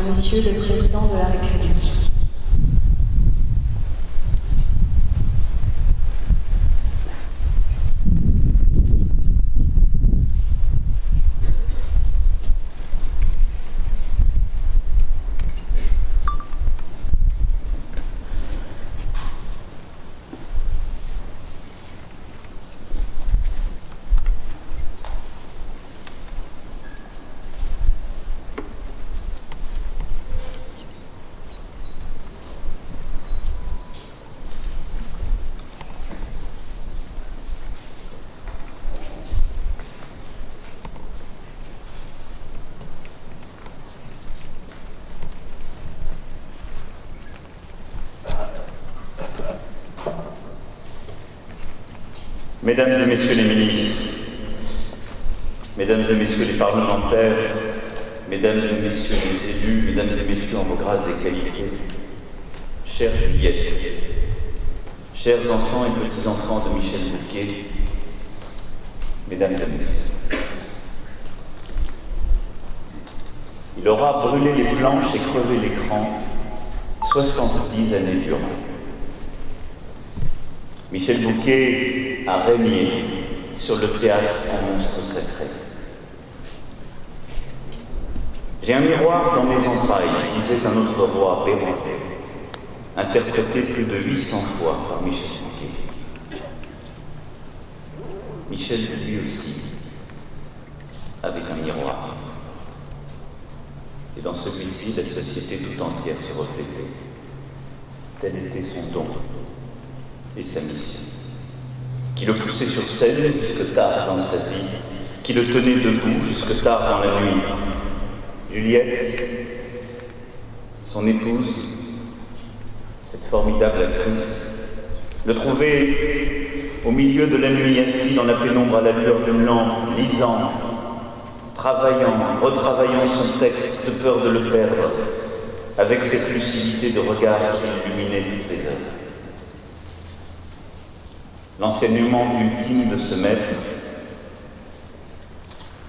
Monsieur le Président de la République. Mesdames et Messieurs les ministres, Mesdames et Messieurs les parlementaires, Mesdames et Messieurs les élus, Mesdames et Messieurs en vos grades et qualités, chère Juliette, chers enfants et petits-enfants de Michel Bouquet, Mesdames et Messieurs, il aura brûlé les planches et crevé l'écran 70 années durant. Michel Bouquet a régné sur le théâtre en monstre sacré. J'ai un miroir dans mes entrailles, disait un autre roi, Béranger, interprété plus de 800 fois par Michel Bouquet. Michel, lui aussi, avait un miroir. Et dans celui-ci, la société tout entière se reflétait. Tel était son don et sa mission, qui le poussait sur scène jusque tard dans sa vie, qui le tenait debout jusque tard dans la nuit. Juliette, son épouse, cette formidable actrice, le trouvait au milieu de la nuit, assis dans la pénombre à la lueur d'une lampe, lisant, travaillant, retravaillant son texte de peur de le perdre, avec cette lucidité de regard qui illuminait toutes les heures. L'enseignement ultime de ce maître,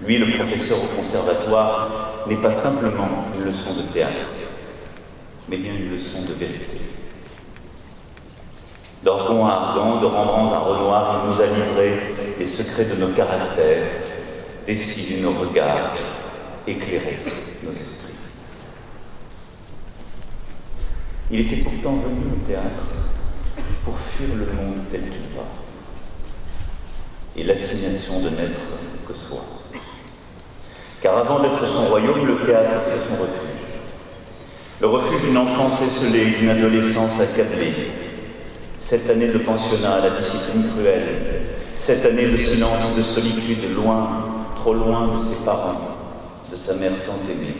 lui le professeur au conservatoire, n'est pas simplement une leçon de théâtre, mais bien une leçon de vérité. D'Orgon à Argan, de Rembrandt à Renoir, il nous a livré les secrets de nos caractères, dessillé nos regards, éclairé nos esprits. Il était pourtant venu au théâtre pour fuir le monde tel qu'il va, et l'assignation de n'être que soi. Car avant d'être son royaume, le théâtre est son refuge. Le refuge d'une enfance esselée, d'une adolescence accablée. 7 années de pensionnat à la discipline cruelle, 7 années de silence et de solitude, loin, trop loin de ses parents, de sa mère tant aimée.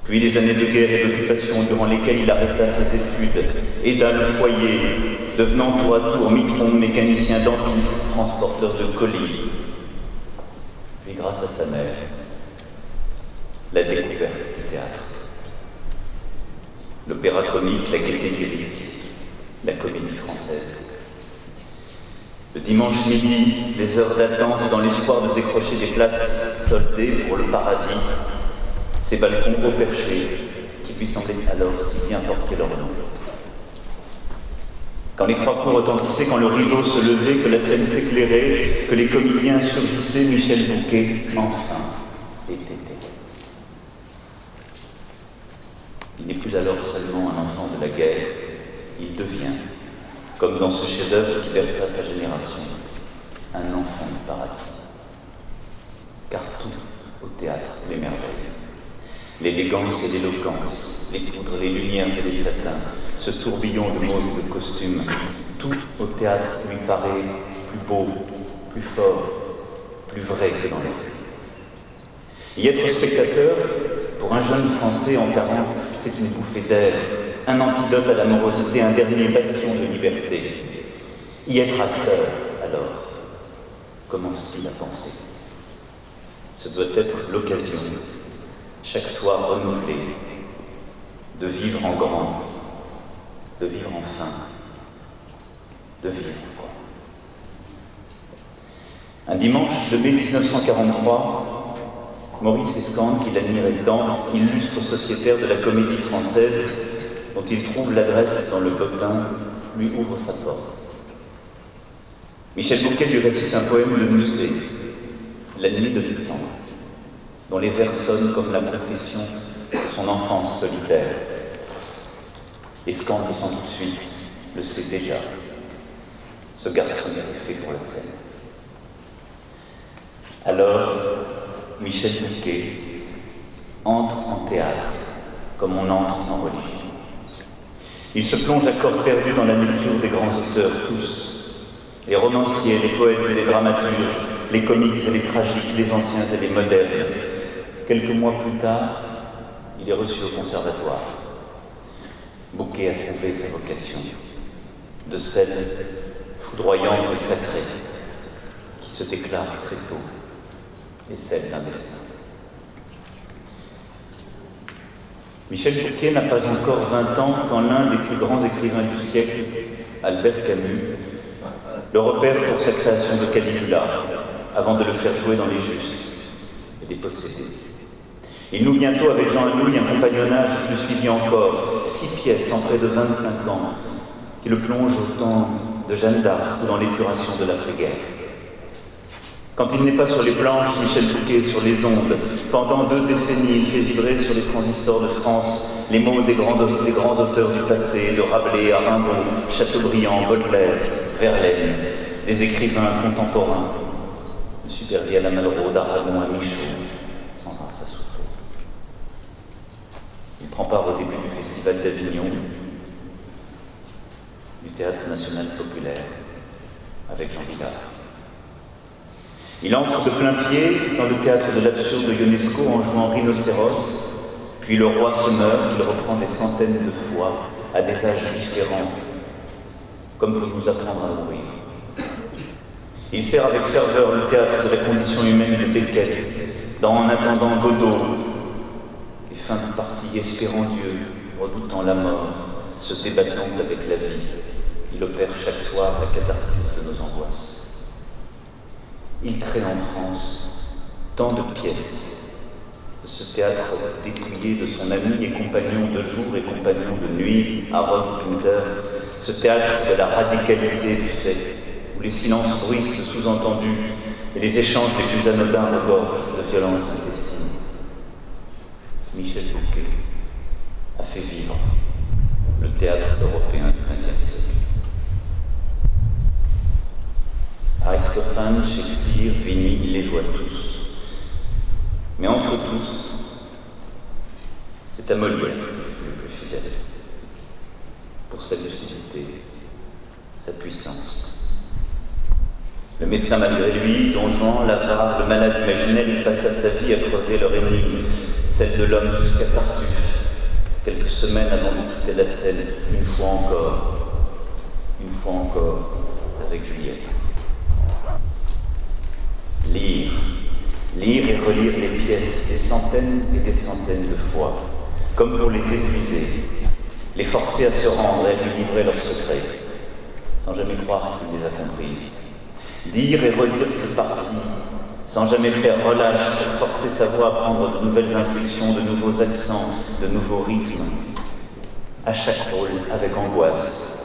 Puis les années de guerre et d'occupation durant lesquelles il arrêta ses études, aida le foyer, devenant tour à tour mitron, mécanicien, dentiste, transporteur de colis. Puis grâce à sa mère, la découverte du théâtre. L'opéra comique, la gaieté lyrique, la comédie française. Le dimanche midi, les heures d'attente dans l'espoir de décrocher des places soldées pour le paradis, ces balcons haut perchés qui lui semblaient alors si bien porter leur nom. Quand les 3 coups retentissaient, quand le rideau se levait, que la scène s'éclairait, que les comédiens surgissaient, Michel Bouquet, enfin, était. Il n'est plus alors seulement un enfant de la guerre, il devient, comme dans ce chef-d'œuvre qui berça sa génération, un enfant du paradis. Car tout au théâtre l'émerveille. L'élégance et l'éloquence, les poudres, les lumières et les satins, ce tourbillon de modes et de costumes, tout au théâtre lui paraît plus beau, plus fort, plus vrai que dans les faits. Y être spectateur, pour un jeune Français en 40, c'est une bouffée d'air, un antidote à la morosité, un dernier bastion de liberté. Y être acteur, alors, commence-t-il à penser? Ce doit être l'occasion, chaque soir renouvelée, de vivre en grand, de vivre enfin, de vivre quoi. Un dimanche de mai 1943, Maurice Escande, qui l'admirait tant, illustre sociétaire de la Comédie Française, dont il trouve l'adresse dans le Bottin, lui ouvre sa porte. Michel Bouquet lui récite un poème de Musset, La nuit de décembre, dont les vers sonnent comme la confession de son enfance solitaire. Escande le sent tout de suite, le sait déjà. Ce garçon est fait pour la scène. Alors, Michel Bouquet entre en théâtre comme on entre en religion. Il se plonge à corps perdu dans la lecture des grands auteurs tous, les romanciers, les poètes et les dramaturges, les comiques et les tragiques, les anciens et les modernes. Quelques mois plus tard, il est reçu au conservatoire. Bouquet a trouvé sa vocation, de scène foudroyante et sacrée, qui se déclare très tôt, et celle d'un destin. Michel Bouquet n'a pas encore 20 ans quand l'un des plus grands écrivains du siècle, Albert Camus, le repère pour sa création de Caligula, avant de le faire jouer dans Les Justes et Les Possédés. Il noue bientôt avec Jean Anouilh un compagnonnage plus suivi encore, 6 pièces en près de 25 ans, qui le plongent au temps de Jeanne d'Arc ou dans l'épuration de l'après-guerre. Quand il n'est pas sur les planches, Michel Bouquet sur les ondes. Pendant 2 décennies, il fait vibrer sur les transistors de France les mots des grands auteurs du passé, de Rabelais à Rimbaud, Chateaubriand, Baudelaire, Verlaine, des écrivains contemporains, de Supervielle à Malraux, d'Aragon à Michaud, sans grâce à Soufflot. Il prend part au début du Festival d'Avignon, du Théâtre National Populaire, avec Jean Vilar. Il entre de plein pied dans le théâtre de l'absurde de Ionesco en jouant Rhinocéros, puis Le Roi se meurt, qu'il reprend des centaines de fois à des âges différents, comme pour nous apprendre à mourir. Il sert avec ferveur le théâtre de la condition humaine de Beckett, dans En attendant Godot, et fin de partie espérant Dieu, redoutant la mort, se débattant avec la vie. Il opère chaque soir la catharsis de nos angoisses. Il crée en France tant de pièces de ce théâtre dépouillé de son ami et compagnon de jour et compagnon de nuit, Harold Pinter, ce théâtre de la radicalité du fait, où les silences bruissent de sous-entendus et les échanges les plus anodins regorgent de violence intestine. Michel Bouquet a fait vivre le théâtre européen du XXe siècle. Aristophane, Shakespeare, Vigny, il les joua tous. Mais entre tous, c'est à Molière qu'il fut le plus fidèle, pour sa lucidité, sa puissance. Le médecin malgré lui, Don Juan, l'avare, le malade imaginel, il passa sa vie à crever leur énigme, celle de l'homme jusqu'à Tartuffe, quelques semaines avant de quitter la scène, une fois encore, avec Juliette. Lire et relire les pièces des centaines et des centaines de fois, comme pour les épuiser, les forcer à se rendre et à lui livrer leurs secrets, sans jamais croire qu'il les a comprises. Lire et relire ces parties, sans jamais faire relâche, forcer sa voix à prendre de nouvelles inflexions, de nouveaux accents, de nouveaux rythmes, à chaque rôle avec angoisse.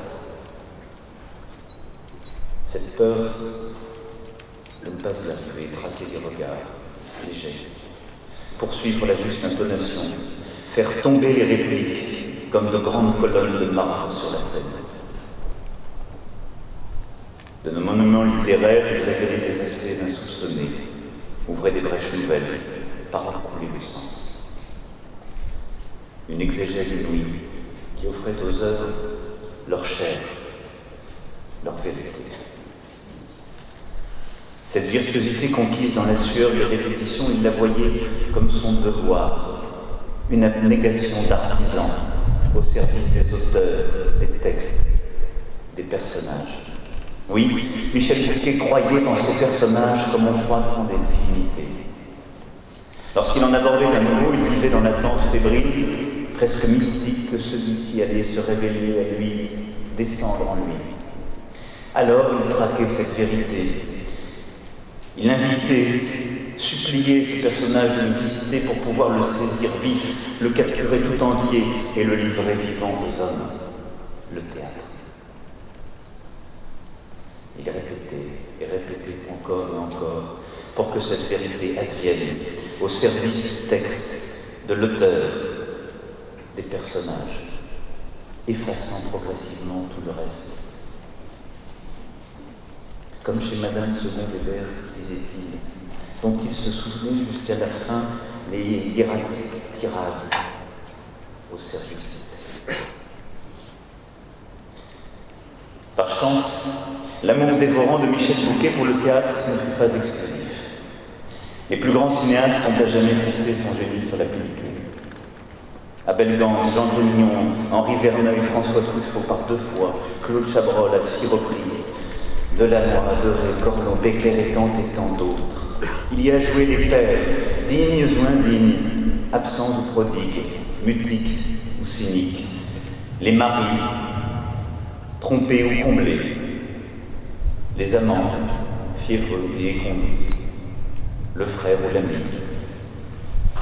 Cette peur de ne pas y arriver, braquer les regards, les gestes, poursuivre la juste intonation, faire tomber les répliques comme de grandes colonnes de marbre sur la scène. De nos monuments littéraires, il révélait des aspects insoupçonnés, ouvrait des brèches nouvelles, paroles coulées de sens. Une exégèse inouïe qui offrait aux œuvres leur chair, leur vérité. Cette virtuosité conquise dans la sueur des répétitions, il la voyait comme son devoir, une abnégation d'artisan au service des auteurs, des textes, des personnages. Oui, Michel Bouquet croyait dans ses personnages comme on croit en des divinités. Lorsqu'il en abordait un nouveau, il vivait dans l'attente fébrile, presque mystique, que celui-ci allait se révéler à lui, descendre en lui. Alors il traquait cette vérité. Il invitait supplié ce personnage de le visiter pour pouvoir le saisir vif, le capturer tout entier et le livrer vivant aux hommes. Le théâtre. Il répétait et répétait encore et encore pour que cette vérité advienne au service du texte, de l'auteur, des personnages, effaçant progressivement tout le reste. Comme chez Madame Second Weber, disait-il, dont il se souvenait jusqu'à la fin les hiératiques tirades au service du texte. Par chance, l'amour dévorant de Michel Bouquet pour le théâtre ne fut pas exclusif. Les plus grands cinéastes ont à jamais fixé son génie sur la pellicule. Abel Gance, Jean Grignon, Henri Verneuil, François Truffaut par 2 fois, Claude Chabrol à 6 reprises, Delannoy, Doré, Corlon, Beckler et tant d'autres. Il y a joué les pères, dignes ou indignes, absents ou prodigues, mutiques ou cyniques, les maris, trompés ou comblés, les amants, fiévreux et éconduits, le frère ou l'ami,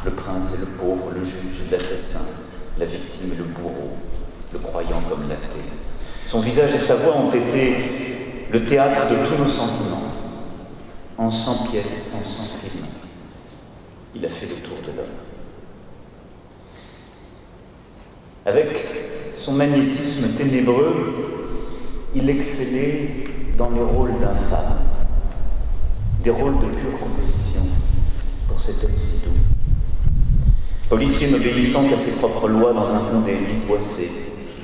le prince et le pauvre, le juge et l'assassin, la victime et le bourreau, le croyant comme l'athée. Son visage et sa voix ont été le théâtre de tous nos sentiments. En 100 pièces, en 100 films, il a fait le tour de l'homme. Avec son magnétisme ténébreux, il excellait dans les rôles d'infâme, des rôles de pure composition pour cet homme si doux. Policier n'obéissant qu'à ses propres lois dans un pont des vies boissées,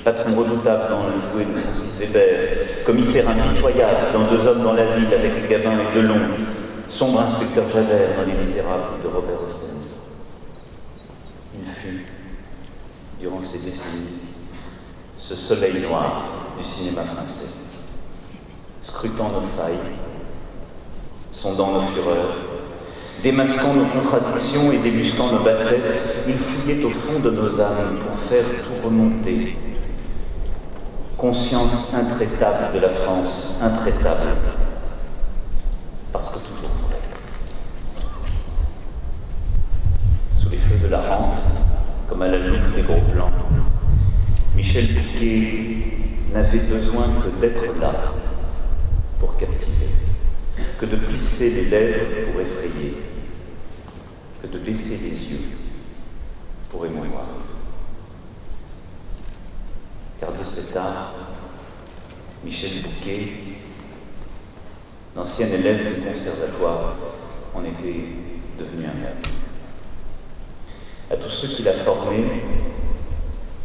patron redoutable dans le jouet de Francis Weber, commissaire impitoyable dans 2 hommes dans la ville avec Gabin et Delon, sombre inspecteur Javert dans Les Misérables de Robert Hossein. Il fut, durant ces décennies, ce soleil noir du cinéma français, scrutant nos failles, sondant nos fureurs, démasquant nos contradictions et débusquant nos bassesses, il fouillait au fond de nos âmes pour faire tout remonter. Conscience intraitable de la France, intraitable, parce que toujours vraie. Sous les feux de la rampe, comme à la loupe des gros plans, Michel Bouquet n'avait besoin que d'être là pour captiver, que de plisser les lèvres pour effrayer, que de baisser les yeux pour émouvoir. Car de cet art, Michel Bouquet, l'ancien élève du conservatoire, en était devenu un maître. À tous ceux qu'il a formés,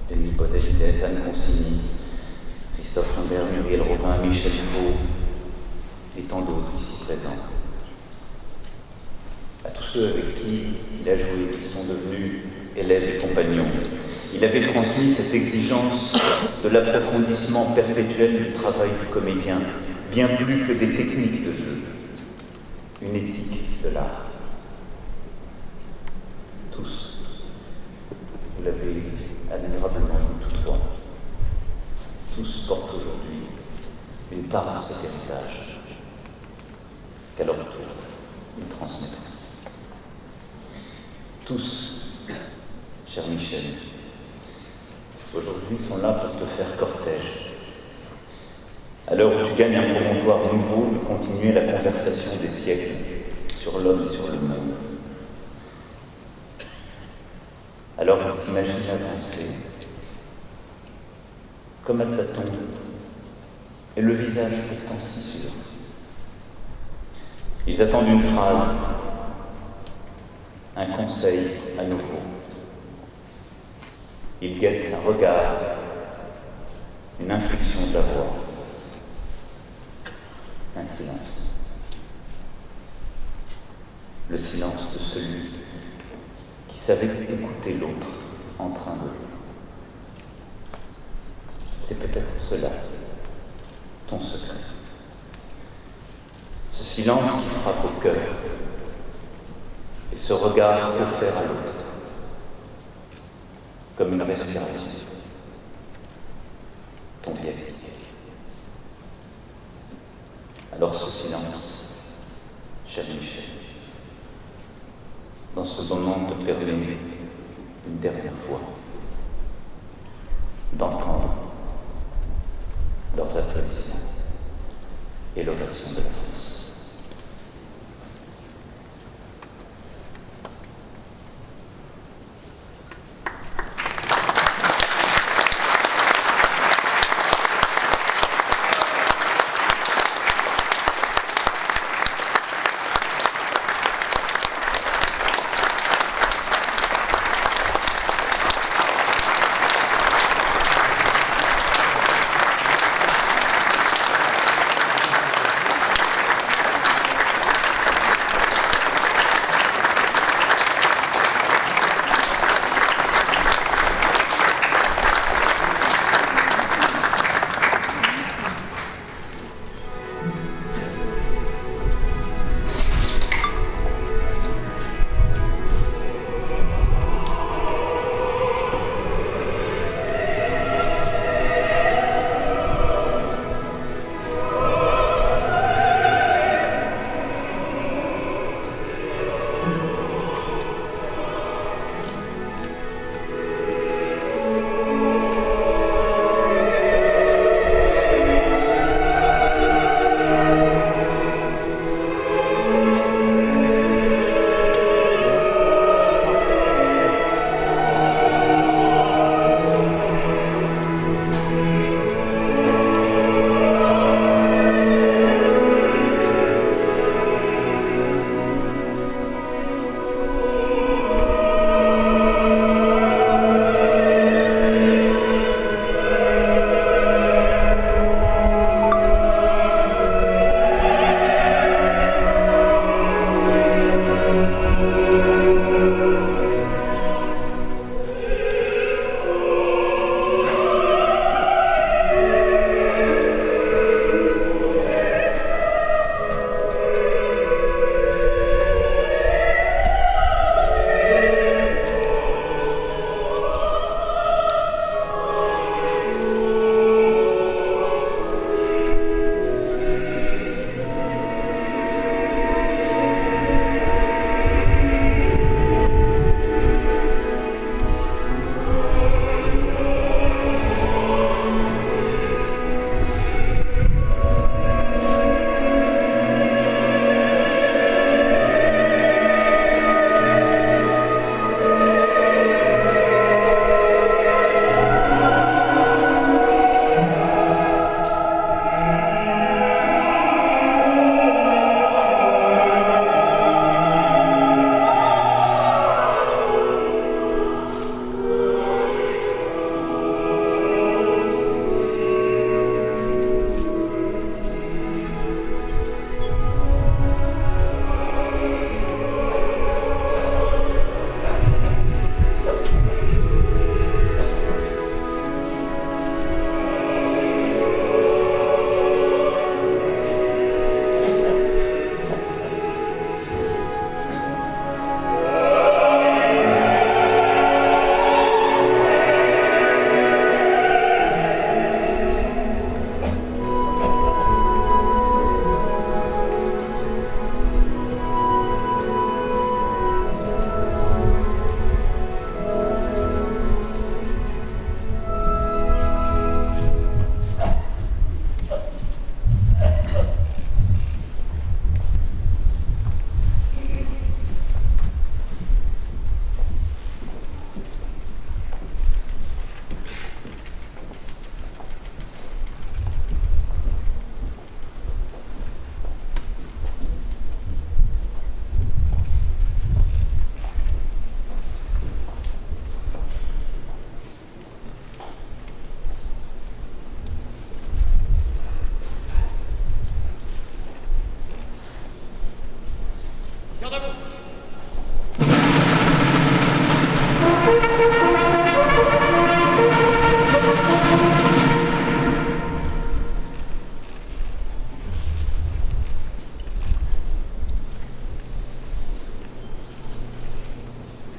Denis Podestès, Anne Consigny, Christophe Lambert, Muriel Robin, Michel Faux, et tant d'autres ici présents. À tous ceux avec qui il a joué, qui sont devenus élèves et compagnons, il avait transmis cette exigence de l'approfondissement perpétuel du travail du comédien, bien plus que des techniques de jeu, une éthique de l'art. Tous, vous l'avez admirablement dit toutefois, tous portent aujourd'hui une part de cet héritage qu'à leur tour, ils transmettront. Tous, cher Michel, aujourd'hui sont là pour te faire cortège. À l'heure où tu gagnes un promontoire nouveau, de continuer la conversation des siècles sur l'homme et sur le monde. Alors où tu t'imagines avancer, comme à tâtons, et le visage pourtant si sûr. Ils attendent une phrase, un conseil à nouveau. Ils guettent un regard, une inflexion de la voix, un silence. Le silence de celui qui savait écouter l'autre en train de jouer. C'est peut-être cela, ton secret. Ce silence qui frappe au cœur et ce regard offert à l'autre, comme une respiration, ton viatique. Alors ce silence, cher Michel, dans ce moment te permet une dernière fois d'entendre leurs applaudissements et l'ovation de la France.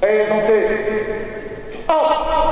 Présentez. 1.